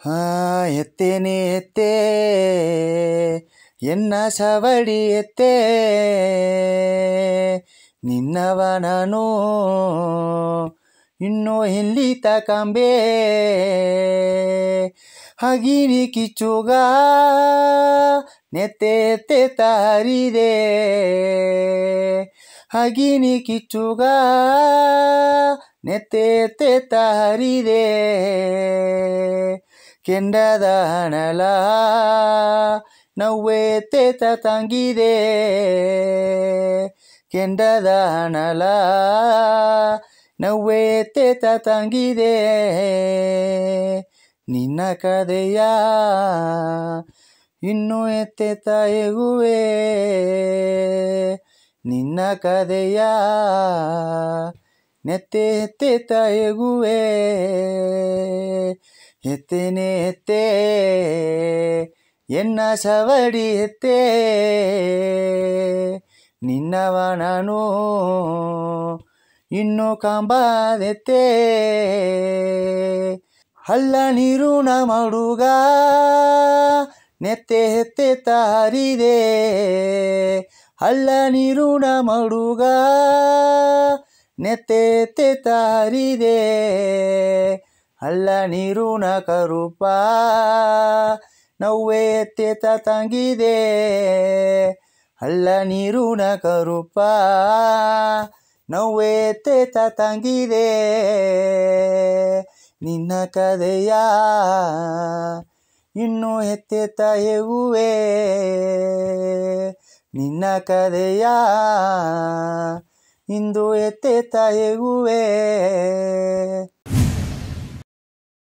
ಎತ್ತೇನೆ ಎತ್ತೇ ಎನ್ನ ಸವಡಿ ಎತ್ತೇ ನಿನ್ನವ ನಾನು ಇನ್ನೂ ಎಲ್ಲಿ ತಕಂಬೆ ಹಗಿನಿ ಕಿಚ್ಚುಗ ನೆತ್ತೆ ಎತ್ತೆ ತಾರಿದೆ ಹಗಿನಿ ಕಿಚ್ಚುಗ ನೆತ್ತೆ ಎತ್ತೆ ತಾರಿದೆ ಕೆಂಡದ ಹಣಲ ನವ್ವೆತ್ತೆ ತಂಗಿದೆ ಕೆಂಡದ ಹಣಲ ನವ್ವೆತ್ತೆ ತಂಗಿದೆ ನಿನ್ನ ಕದೆಯ ಇನ್ನೂ ಎತ್ತೆತ್ತ ಎಗುವೆ ನಿನ್ನ ಕದೆಯ ನೆತ್ತೆ ಎತ್ತೆತ್ತ ಎಗುವೆ ಎತ್ತೇನೆ ಎತ್ತೇ ಎನ್ನ ಸವಡಿ ಎತ್ತೇ ನಿನ್ನವ ನಾನು ಇನ್ನೂ ಕಾಂಬಾದೆತ್ತೇ ಹಳ್ಳ ನೀರುಣ ಮಡುಗ ನೆತ್ತೆ ಎತ್ತೆ ತಾರಿದೆ ಹಳ್ಳ ನೀರುಣ ಮಡುಗ ನೆತ್ತೆ ಎತ್ತೆ ತಾರಿದೆ ಹಳ್ಳ ನೀರುಣ ಕರುಪ ನವ್ವೆ ಎತ್ತೆ ತಂಗಿದೆ ಹಳ್ಳ ನೀರುಣ ಕರುಪ ನವ್ವೆ ಎತ್ತೆ ತಂಗಿದೆ ನಿನ್ನ ಕದೆಯ ಇನ್ನೂ ಎತ್ತೆತ್ತ ಎಗುವೆ ನಿನ್ನ ಕದೆಯ ಇಂದು ಎತ್ತೆತ್ತ ಎಗುವೆ